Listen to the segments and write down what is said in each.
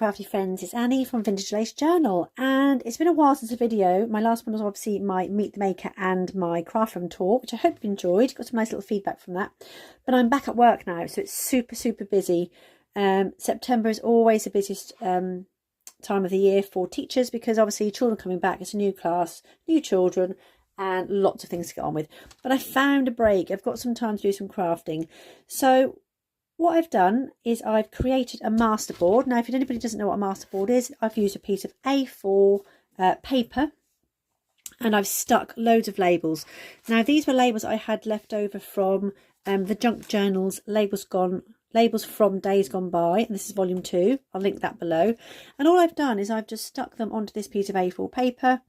crafty friends, it's Annie from Vintage Lace Journal, and it's been a while since a video. My last one was obviously my Meet the Maker and my craft room tour, which I hope you enjoyed. Got some nice little feedback from that. But I'm back at work now, so it's super busy. September is always the busiest time of the year for teachers, because obviously children coming back, it's a new class, new children, and lots of things to get on with. But I found a break. I've got some time to do some crafting. So what I've done is I've created a masterboard. Now, if anybody doesn't know what a masterboard is, I've used a piece of A4 paper, and I've stuck loads of labels. Now, these were labels I had left over from the Junk Journal's Labels from Days Gone By, and this is volume 2. I'll link that below. And all I've done is I've just stuck them onto this piece of A4 paper,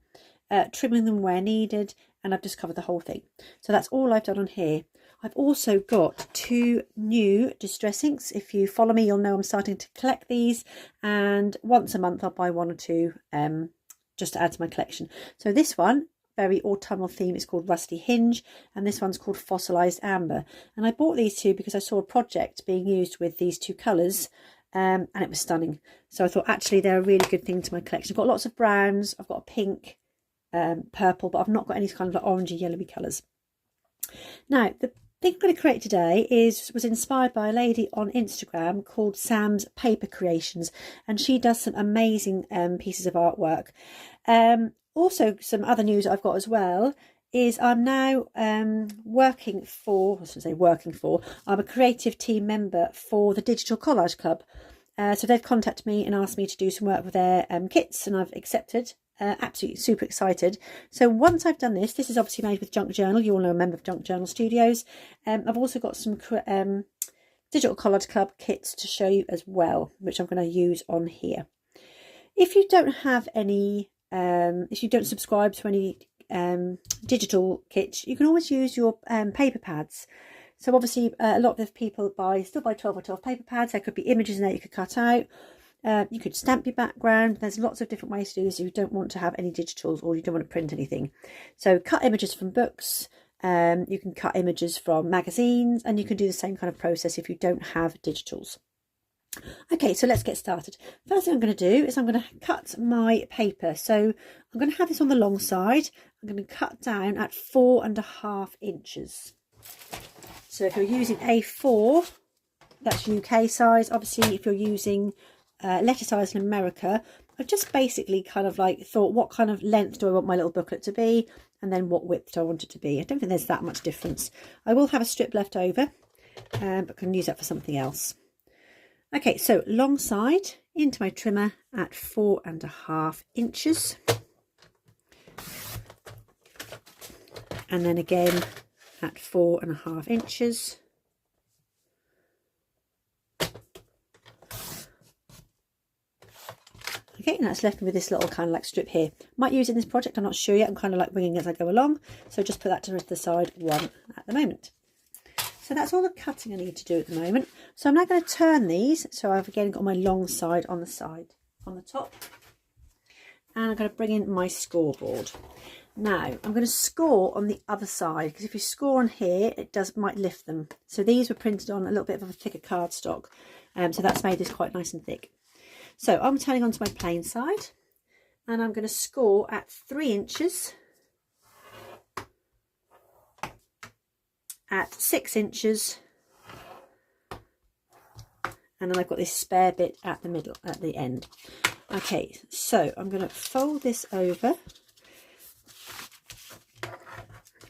trimming them where needed, and I've just covered the whole thing. So that's all I've done on here. I've also got 2 new distress inks. If you follow me, you'll know I'm starting to collect these, and once a month I'll buy 1 or 2 just to add to my collection. So this one, very autumnal theme, is called Rusty Hinge, and this one's called Fossilized Amber. And I bought these 2 because I saw a project being used with these 2 colours, and it was stunning. So I thought actually they're a really good thing to my collection. I've got lots of browns, I've got a pink, purple, but I've not got any kind of like orangey yellowy colours. Now, the thing I'm going to create today was inspired by a lady on Instagram called Sam's Paper Creations, and she does some amazing pieces of artwork. Also, some other news I've got as well is I'm now I'm a creative team member for the Digital Collage Club. So they've contacted me and asked me to do some work with their kits, and I've accepted. Absolutely super excited. So once I've done this is obviously made with Junk Journal. You all know a member of Junk Journal Studios. I've also got some Digital Collage Club kits to show you as well, which I'm going to use on here. If you don't have any, if you don't subscribe to any digital kits, you can always use your paper pads. So obviously a lot of people still buy 12 or 12 paper pads. There could be images in there you could cut out. You could stamp your background. There's lots of different ways to do this if you don't want to have any digitals or you don't want to print anything. So cut images from books, you can cut images from magazines, and you can do the same kind of process if you don't have digitals. Okay, so let's get started. First thing I'm going to do is I'm going to cut my paper. So I'm going to have this on the long side. I'm going to cut down at 4.5 inches. So if you're using A4, that's UK size. Obviously, if you're using letter size in America, I've just basically kind of like thought, what kind of length do I want my little booklet to be, and then what width do I want it to be. I don't think there's that much difference. I will have a strip left over, but can use that for something else. Okay, so long side into my trimmer at 4.5 inches, and then again at 4.5 inches. Okay, and that's left me with this little kind of like strip here. Might use it in this project, I'm not sure yet. I'm kind of like winging as I go along. So just put that to the side one at the moment. So that's all the cutting I need to do at the moment. So I'm now going to turn these. So I've again got my long side on the top. And I'm going to bring in my scoreboard. Now I'm going to score on the other side, because if you score on here, it might lift them. So these were printed on a little bit of a thicker cardstock. So that's made this quite nice and thick. So I'm turning onto my plain side, and I'm going to score at 3 inches, at 6 inches, and then I've got this spare bit at the middle, at the end. Okay, so I'm going to fold this over,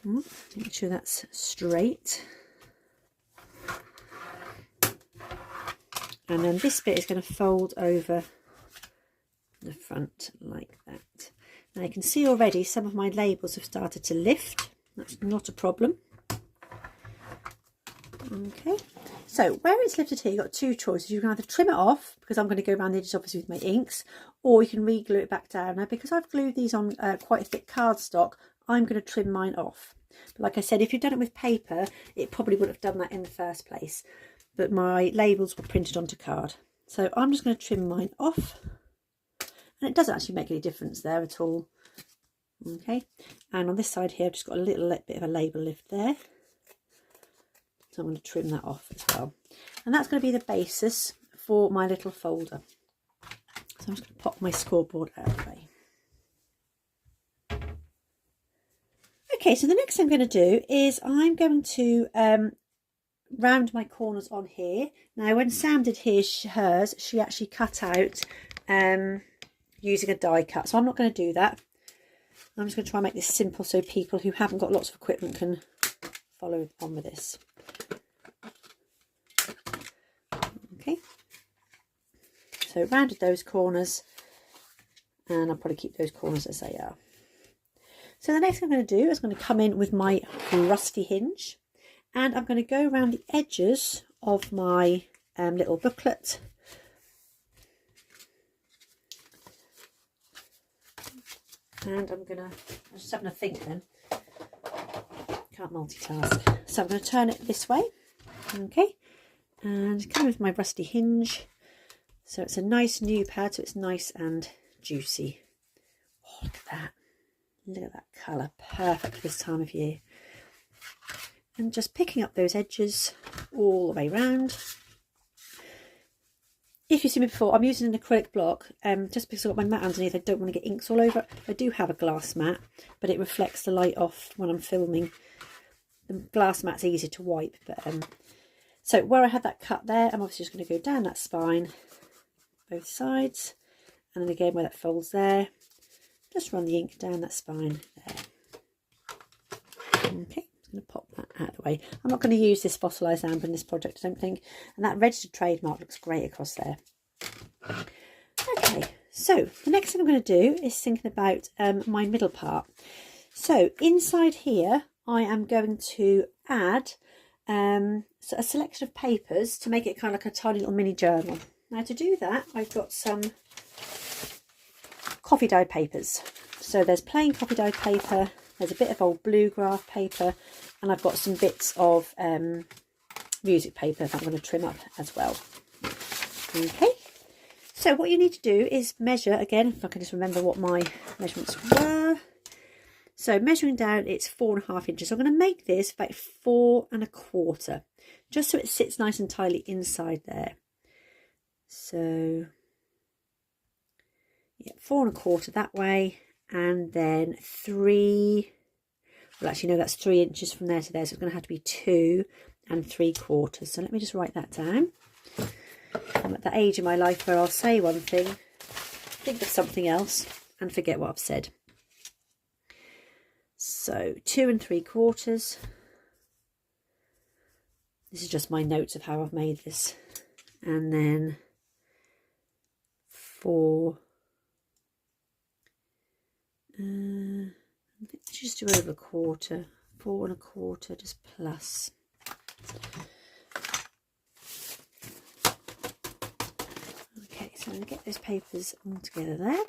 make sure that's straight. And then this bit is going to fold over the front like that. Now you can see already some of my labels have started to lift. That's not a problem. Okay, so where it's lifted here, you've got 2 choices. You can either trim it off, because I'm going to go around the edges obviously with my inks, or you can re-glue it back down. Now, because I've glued these on quite a thick cardstock, I'm going to trim mine off. But like I said, if you'd done it with paper, it probably would have done that in the first place. But my labels were printed onto card. So I'm just going to trim mine off. And it doesn't actually make any difference there at all. Okay, and on this side here, I've just got a little bit of a label lift there. So I'm going to trim that off as well. And that's going to be the basis for my little folder. I'm just going to pop my scoreboard out of the way. Okay, so the next thing I'm going to do is I'm going to round my corners on here. Now, when Sam did hers, she actually cut out using a die cut. So I'm not going to do that. I'm just going to try and make this simple so people who haven't got lots of equipment can follow on with this. Okay. So rounded those corners, and I'll probably keep those corners as they are. So the next thing I'm going to do is I'm going to come in with my rusty hinge, and I'm going to go around the edges of my little booklet. And I'm just having a think then. Can't multitask. So I'm going to turn it this way. Okay. And come with my rusty hinge. So it's a nice new pad, so it's nice and juicy. Oh, look at that. Look at that colour. Perfect for this time of year. And just picking up those edges all the way round. If you've seen me before, I'm using an acrylic block, just because I've got my mat underneath. I don't want to get inks all over it. I do have a glass mat, but it reflects the light off when I'm filming. The glass mat's easy to wipe, but so where I had that cut there, I'm obviously just going to go down that spine, both sides, and then again where that folds there, just run the ink down that spine there. Okay. Going to pop that out of the way. I'm not going to use this fossilised amber in this project, I don't think, and that registered trademark looks great across there. Okay, so the next thing I'm going to do is thinking about my middle part. So inside here I am going to add a selection of papers to make it kind of like a tiny little mini journal. Now to do that, I've got some coffee dyed papers. So there's plain coffee dyed paper, there's a bit of old blue graph paper, and I've got some bits of music paper that I'm going to trim up as well. Okay, so what you need to do is measure, again, if I can just remember what my measurements were. So measuring down, it's 4.5 inches. So I'm going to make this about 4 1/4, just so it sits nice and tightly inside there. So yeah, 4 1/4 that way, and then 3. Well, actually, no, that's 3 inches from there to there, so it's going to have to be 2 3/4. So let me just write that down. I'm at that age in my life where I'll say one thing, think of something else, and forget what I've said. So 2 3/4. This is just my notes of how I've made this. And then 4. Just do over 1/4, 4 1/4, just plus. Okay, so I'm going to get those papers all together there.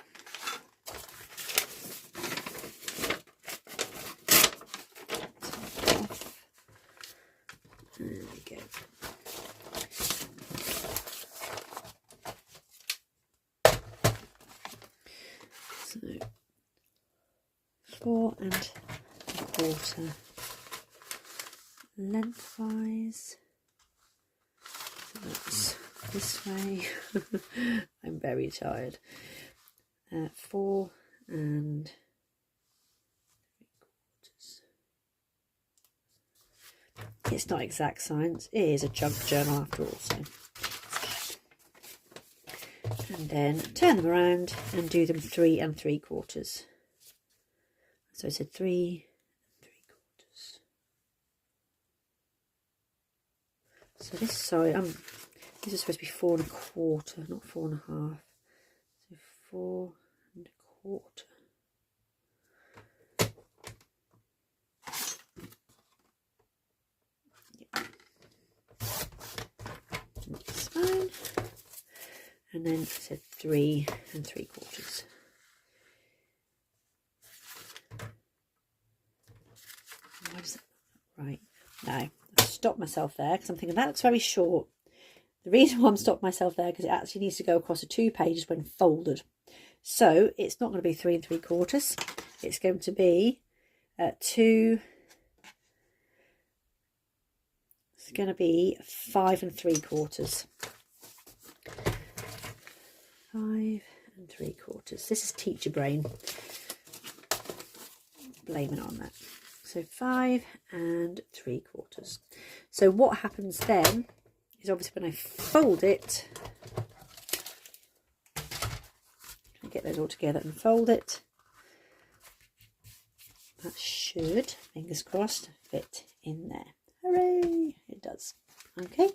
There we go. So 4 1/4 lengthwise. So that's this way. I'm very tired. 4 3/4. It's not exact science. It is a junk journal after all. So. And then turn them around and do them 3 3/4. So I said 3 3/4. So this side, this is supposed to be 4 1/4, not 4 1/2. So 4 1/4. Yeah. That's fine. And then I said 3 3/4. Why does that look right? Now, I've stopped myself there because I'm thinking that looks very short. The reason why I'm stopped myself there because it actually needs to go across the 2 pages when folded. So it's not going to be 3 3/4. It's going to be 2. It's going to be 5 3/4. 5 and 3/4. This is teacher brain. Blame it on that. So 5 and 3/4. So what happens then is obviously when I fold it, I get those all together and fold it. That should, fingers crossed, fit in there. Hooray! It does. Okay,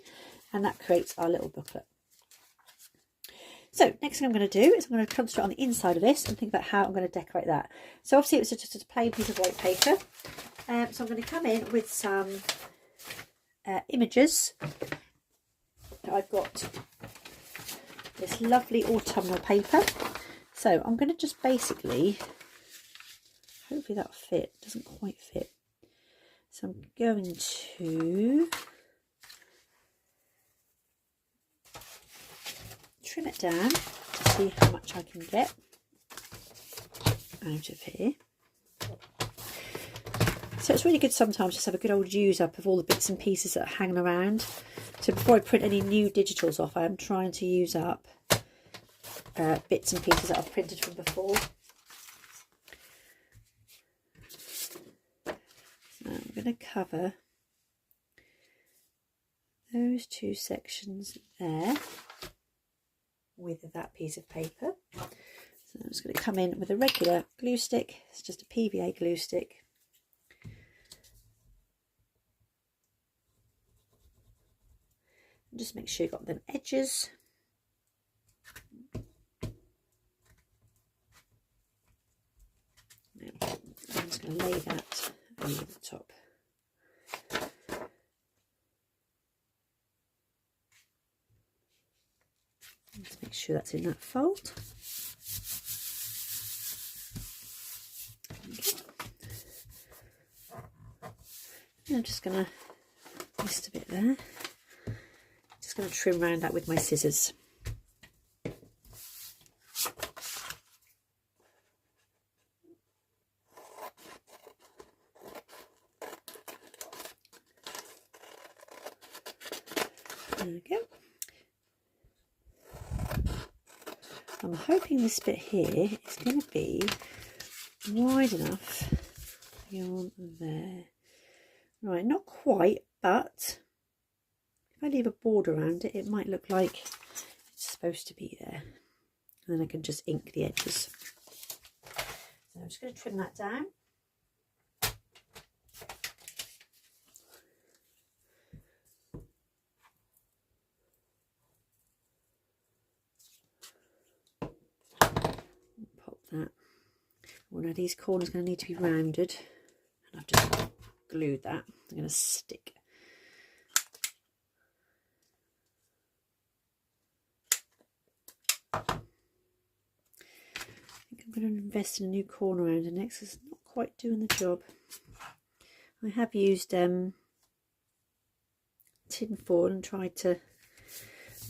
and that creates our little booklet. So next thing I'm going to do is I'm going to concentrate on the inside of this and think about how I'm going to decorate that. So obviously it was just a plain piece of white paper. So I'm going to come in with some images. I've got this lovely autumnal paper. So I'm going to just basically, hopefully that'll fit. It doesn't quite fit. So I'm going to trim it down to see how much I can get out of here. So it's really good sometimes just have a good old use up of all the bits and pieces that are hanging around. So before I print any new digitals off, I am trying to use up bits and pieces that I've printed from before. So I'm going to cover those two sections there with that piece of paper. So I'm just going to come in with a regular glue stick. It's just a PVA glue stick. And just make sure you've got them edges. Now, I'm just going to lay that over the top. Let's make sure that's in that fold. Okay. And I'm just going to twist a bit there. Just going to trim around that with my scissors. There we go. I'm hoping this bit here is going to be wide enough beyond there. Right, not quite, but if I leave a border around it, it might look like it's supposed to be there. And then I can just ink the edges. So I'm just going to trim that down. Pop that. Well, now these corners are going to need to be rounded. And I've just glued that. I'm going to stick. I think I'm going to invest in a new corner rounder next. It's not quite doing the job. I have used tin foil and tried to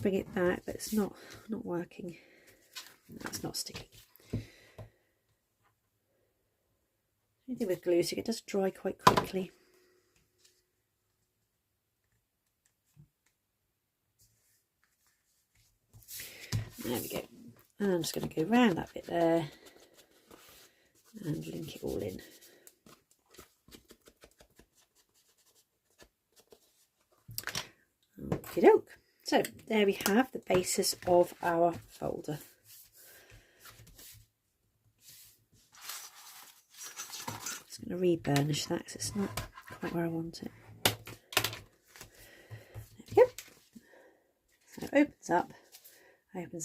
bring it back, but it's not working. No, it's not sticking. Anything with glue stick, it does dry quite quickly. There we go. And I'm just going to go around that bit there and link it all in. Okie doke. So there we have the basis of our folder. Just going to re-burnish that because it's not quite where I want it. There we go. So it opens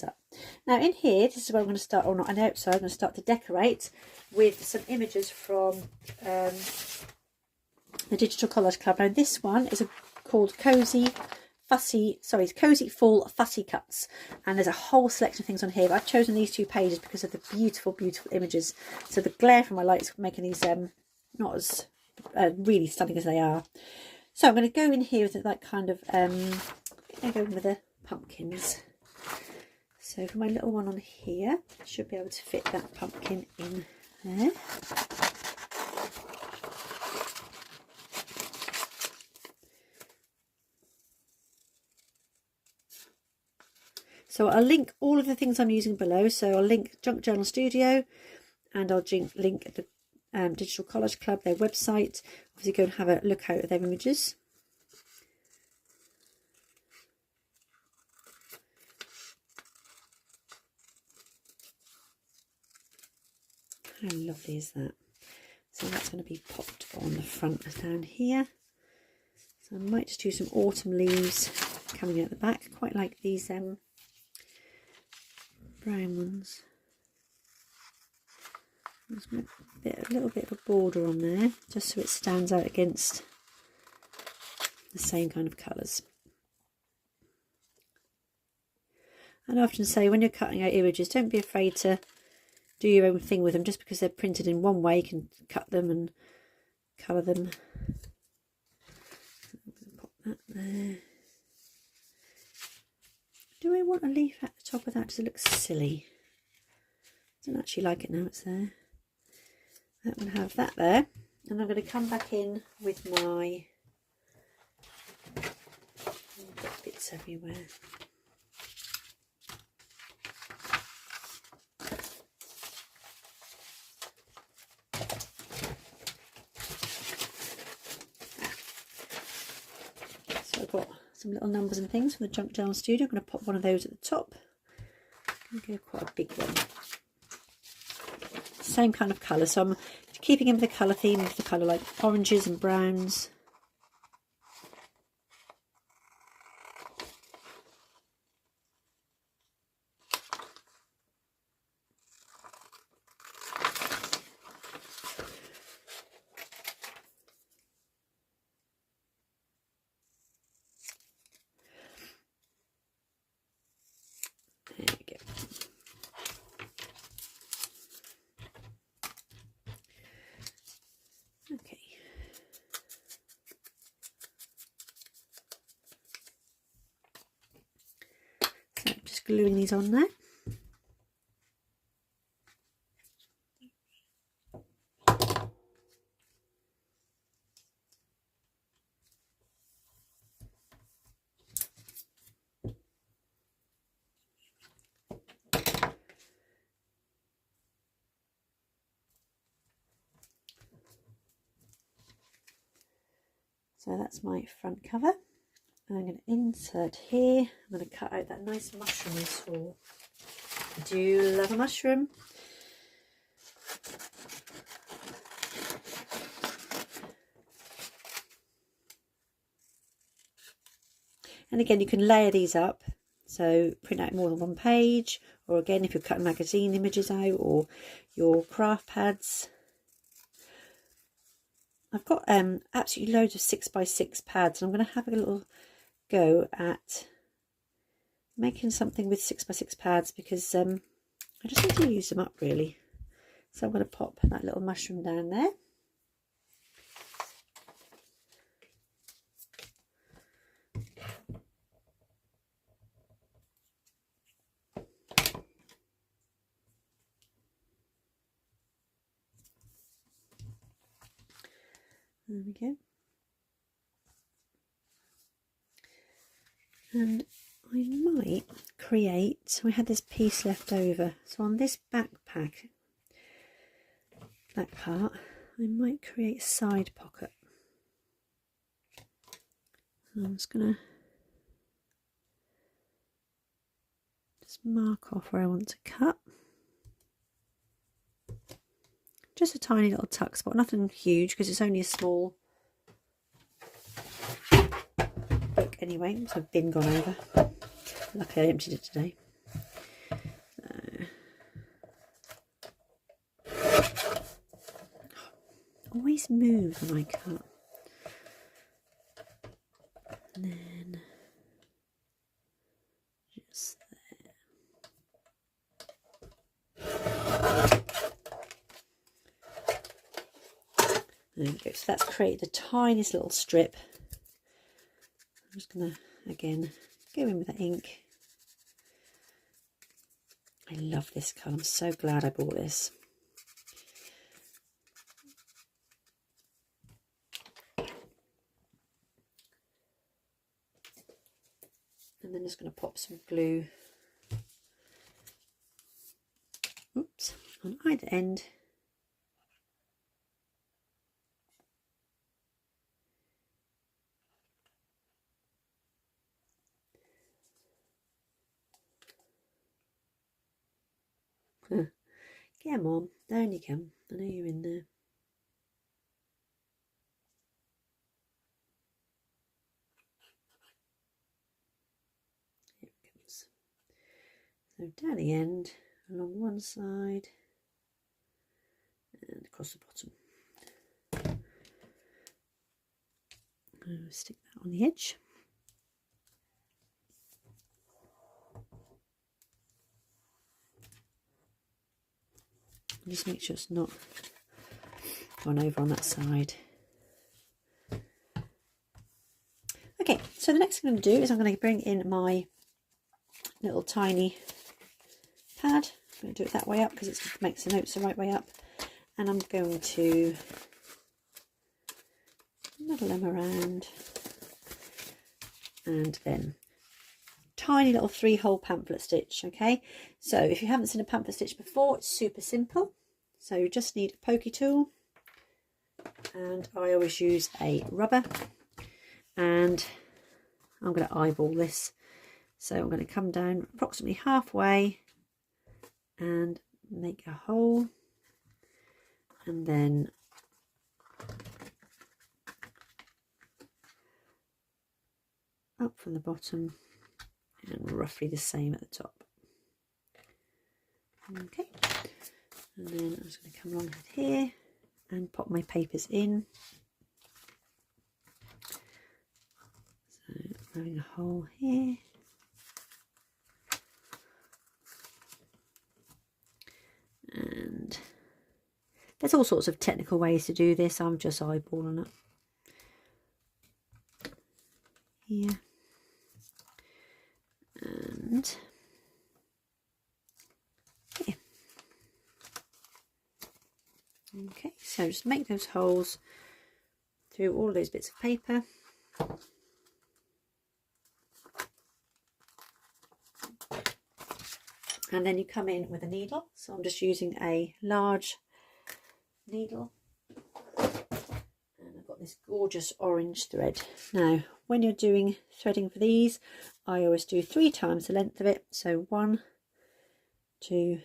up. Now in here, this is where I'm going to start, or not, I know, so I'm going to start to decorate with some images from the Digital Collage Club. Now this one is called Cozy Fall Fussy Cuts, and there's a whole selection of things on here, but I've chosen these two pages because of the beautiful images. So the glare from my light is making these not as really stunning as they are. So I'm going to go in here with that kind of I'm going to go in with the pumpkins. So for my little one on here, I should be able to fit that pumpkin in there. So I'll link all of the things I'm using below. So I'll link Junk Journal Studio, and I'll link the Digital Collage Club, their website. Obviously go and have a look out at their images. How lovely is that? So that's going to be popped on the front down here. So I might just do some autumn leaves coming out the back. Quite like these brown ones. There's a little bit of a border on there, just so it stands out against the same kind of colours. And I often say, when you're cutting out images, don't be afraid to do your own thing with them. Just because they're printed in one way, you can cut them and colour them. Pop that there. Do I want a leaf at the top of that? Does it look silly? I don't actually like it now it's there. I'm going to have that there, and I'm going to come back in with my bits everywhere. So I've got some little numbers and things from the Junk Journal Studio. I'm going to pop one of those at the top. I'm going to go quite a big one. Same kind of colour, so I'm keeping in with the colour theme of the colour like oranges and browns. There we go. Okay. So I'm just gluing these on there. So that's my front cover. And I'm going to insert here. I'm going to cut out that nice mushroom I saw. I do love a mushroom. And again, you can layer these up. So print out more than one page. Or again, if you're cutting magazine images out or your craft pads. I've got absolutely loads of 6x6 pads, and I'm going to have a little go at making something with 6x6 pads because I just need to use them up really. So I'm going to pop that little mushroom down there. There we go. And I might create, we had this piece left over, so on this backpack, that part, I might create a side pocket. So I'm just going to just mark off where I want to cut. Just a tiny little tuck spot, nothing huge because it's only a small book anyway. So I've bin gone over. Luckily I emptied it today. Always move when I cut. And then just there. There we go. So that's created the tiniest little strip. I'm just going to, again, go in with the ink. I love this colour. I'm so glad I bought this. And then just going to pop some glue on either end. Come on, down you come. I know you're in there. Here it comes. So down the end, along one side, and across the bottom. I'll stick that on the edge. Just make sure it's not gone over on that side. Okay, so the next thing I'm going to do is I'm going to bring in my little tiny pad. I'm going to do it that way up because it makes the notes the right way up. And I'm going to muddle them around and then tiny little 3-hole pamphlet stitch. Okay, so if you haven't seen a pamphlet stitch before, it's super simple. So you just need a pokey tool, and I always use a rubber, and I'm going to eyeball this. So I'm going to come down approximately halfway and make a hole, and then up from the bottom, and roughly the same at the top. Okay, and then I'm just going to come along here and pop my papers in. So having a hole here, and there's all sorts of technical ways to do this. I'm just eyeballing it here, and here. Okay, so just make those holes through all those bits of paper. And then you come in with a needle. So I'm just using a large needle. And I've got this gorgeous orange thread. Now, when you're doing threading for these, I always do 3 times the length of it. So 1, 2,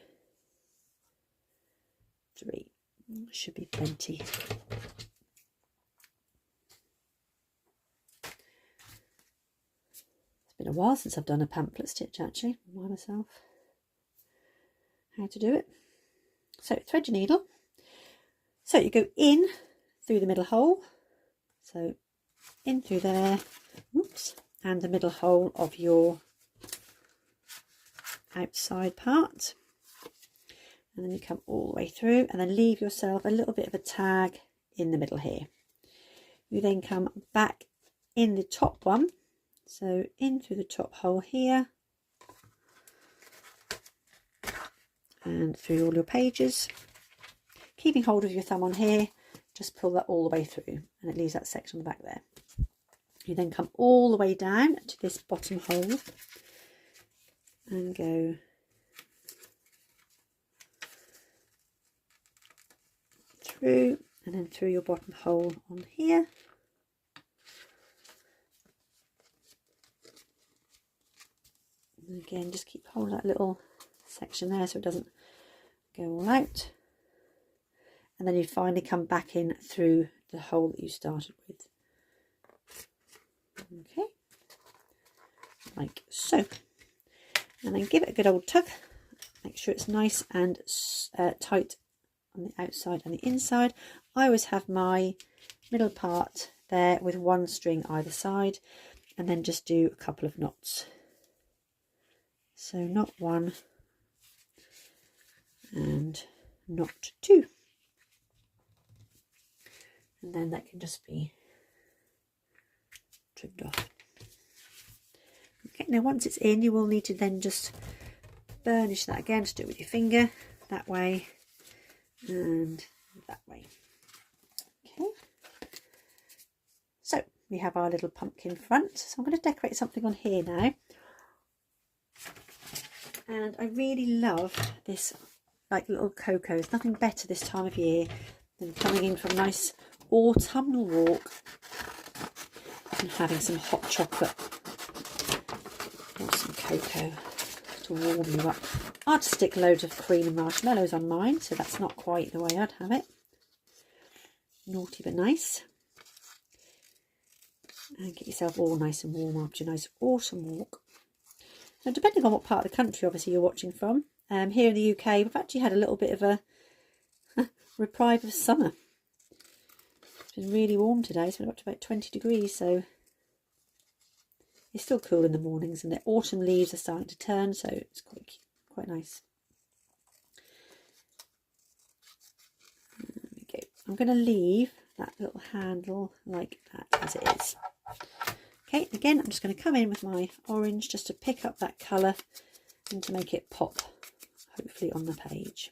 3. Should be plenty. It's been a while since I've done a pamphlet stitch actually by myself. How to do it. So thread your needle. So you go in through the middle hole. So in through there. Whoops. And the middle hole of your outside part. And then you come all the way through and then leave yourself a little bit of a tag in the middle here. You then come back in the top one. So in through the top hole here. And through all your pages, keeping hold of your thumb on here, just pull that all the way through and it leaves that section on the back there. You then come all the way down to this bottom hole and go through and then through your bottom hole on here. And again, just keep hold of that little section there so it doesn't go all out, and then you finally come back in through the hole that you started with. Okay, like so, and then give it a good old tug. Make sure it's nice and tight on the outside and the inside. I always have my middle part there with 1 string either side, and then just do a couple of knots. So knot 1 and knot 2, and then that can just be trimmed off. Okay, now once it's in, you will need to then just burnish that again. Just do it with your finger that way and that way. Okay, so we have our little pumpkin front. So I'm going to decorate something on here now, and I really love this like little cocoa. There's nothing better this time of year than coming in for a nice autumnal walk and having some hot chocolate or some cocoa to warm you up. I'd stick loads of cream and marshmallows on mine, so that's not quite the way I'd have it. Naughty but nice. And get yourself all nice and warm after a nice autumn walk. Now, depending on what part of the country obviously you're watching from, here in the UK we've actually had a little bit of a reprieve of summer. It's been really warm today. It's been up to about 20 degrees, so it's still cool in the mornings, and the autumn leaves are starting to turn, so it's quite nice. There we go. I'm going to leave that little handle like that as it is. Okay, again, I'm just going to come in with my orange just to pick up that colour and to make it pop, hopefully, on the page.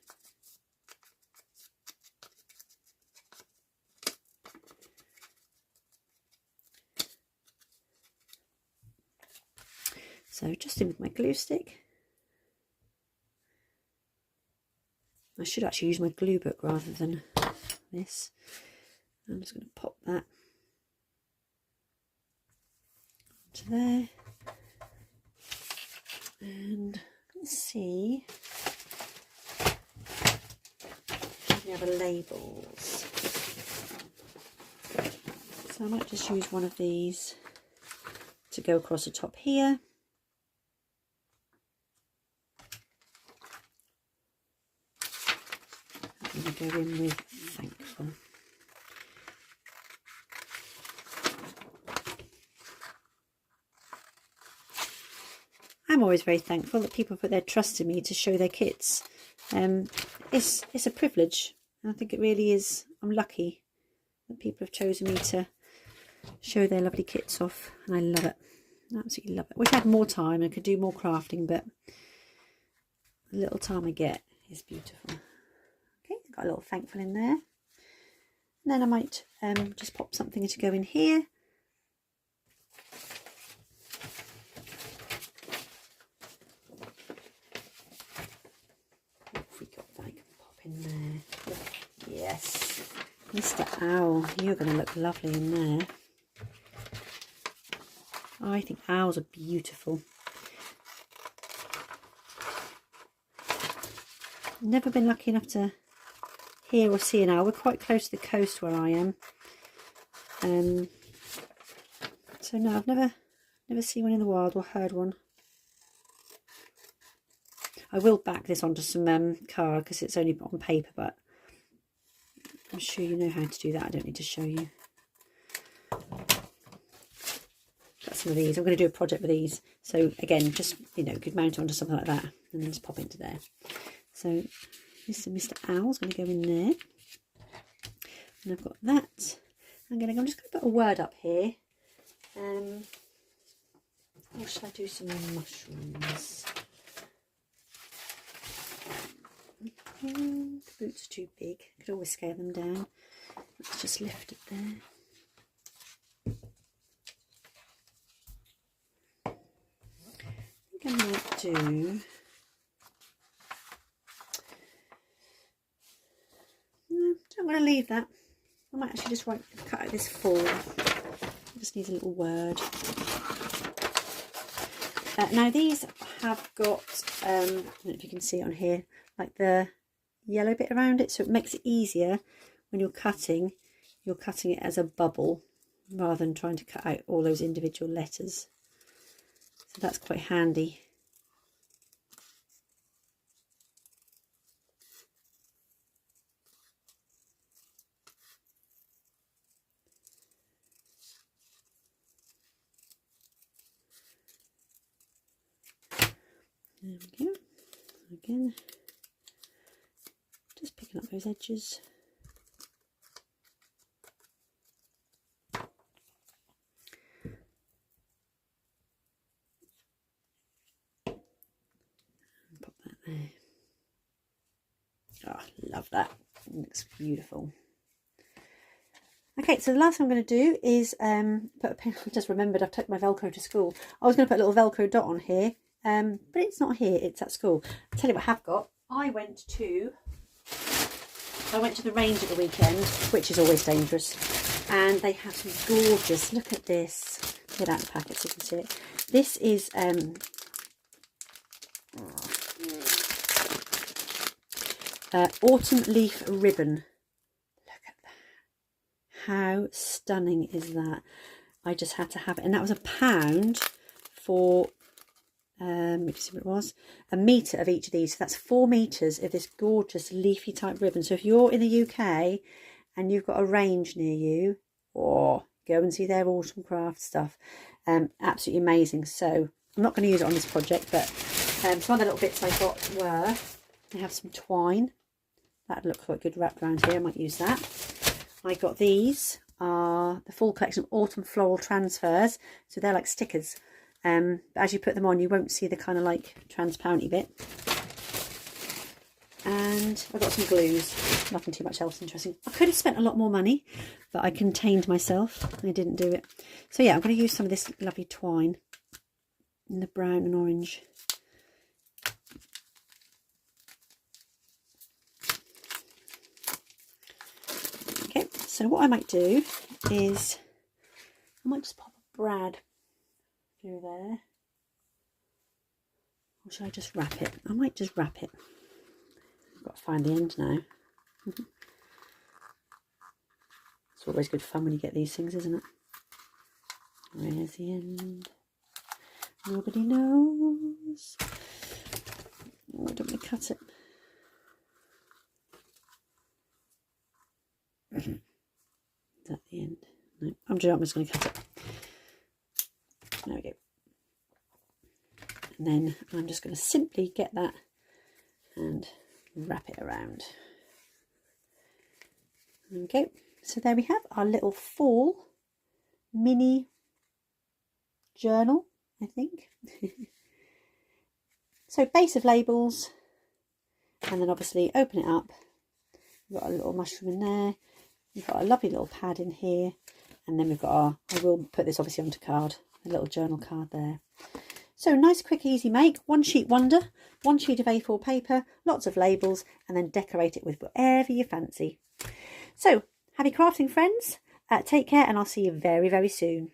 So just in with my glue stick. I should actually use my glue book rather than this. I'm just going to pop that onto there. And let's see if we have labels. So I might just use one of these to go across the top here. I'm going to go in with thankful. I'm always very thankful that people put their trust in me to show their kits. It's a privilege, and I think it really is. I'm lucky that people have chosen me to show their lovely kits off, and I love it. I absolutely love it. Wish I had more time and could do more crafting, but the little time I get is beautiful. Okay, got a little thankful in there. And then I might just pop something to go in here. What have we got that I can pop in there? Yes, Mr. Owl, you're going to look lovely in there. I think owls are beautiful. Never been lucky enough to hear or see an owl. We're quite close to the coast where I am. So no, I've never seen one in the wild or heard one. I will back this onto some card because it's only on paper, but I'm sure you know how to do that. I don't need to show you. Got some of these. I'm going to do a project with these. So again, just, you know, could mount it onto something like that and then just pop into there. So this is Mr. Owl's going to go in there. And I've got that. I'm just going to put a word up here. Or shall I do some mushrooms? The boots are too big. Could always scale them down. Let's just lift it there. I think I might do. No, I'm going to leave that. I might actually just cut out this full. It just needs a little word. Now these have got, I don't know if you can see it on here, like the yellow bit around it, so it makes it easier when you're cutting it as a bubble rather than trying to cut out all those individual letters. So that's quite handy. There we go. Again, just picking up those edges. And pop that there. Oh, love that. It looks beautiful. Okay, so the last thing I'm going to do is put a pin. I just remembered I've taken my Velcro to school. I was going to put a little Velcro dot on here. But it's not here, it's at school. I'll tell you what I have got. I went to the range at the weekend, which is always dangerous, and they have some gorgeous, look at this, get out the packet so you can see it. This is autumn leaf ribbon. Look at that, how stunning is that? I just had to have it, and that was £1 for let me see what it was, a metre of each of these. So that's 4 metres of this gorgeous leafy type ribbon. So if you're in the UK and you've got a range near you, or go and see their autumn craft stuff. Absolutely amazing. So I'm not going to use it on this project, but some other little bits I got were, I have some twine. That'd look quite good wrapped around here. I might use that. I got these are the full collection of autumn floral transfers. So they're like stickers. But as you put them on, you won't see the kind of like transparency bit. And I got some glues, nothing too much else interesting. I could have spent a lot more money, but I contained myself. I didn't do it. So yeah, I'm going to use some of this lovely twine in the brown and orange. Okay, so what I might do is, I might just pop a brad through there. Or should I just wrap it? I might just wrap it. I've got to find the end now. It's always good fun when you get these things, isn't it? Where's the end? Nobody knows. Oh, I don't want to cut it. Is that the end? No, I'm just going to cut it. There we go. And then I'm just going to simply get that and wrap it around. There we go. So there we have our little fall mini journal, I think. So base of labels, and then obviously open it up. We've got a little mushroom in there. We've got a lovely little pad in here, and then we've got our, I will put this obviously onto card, a little journal card there. So nice, quick, easy make. One sheet wonder, 1 sheet of A4 paper, lots of labels, and then decorate it with whatever you fancy. So happy crafting, friends. Take care, and I'll see you very, very soon.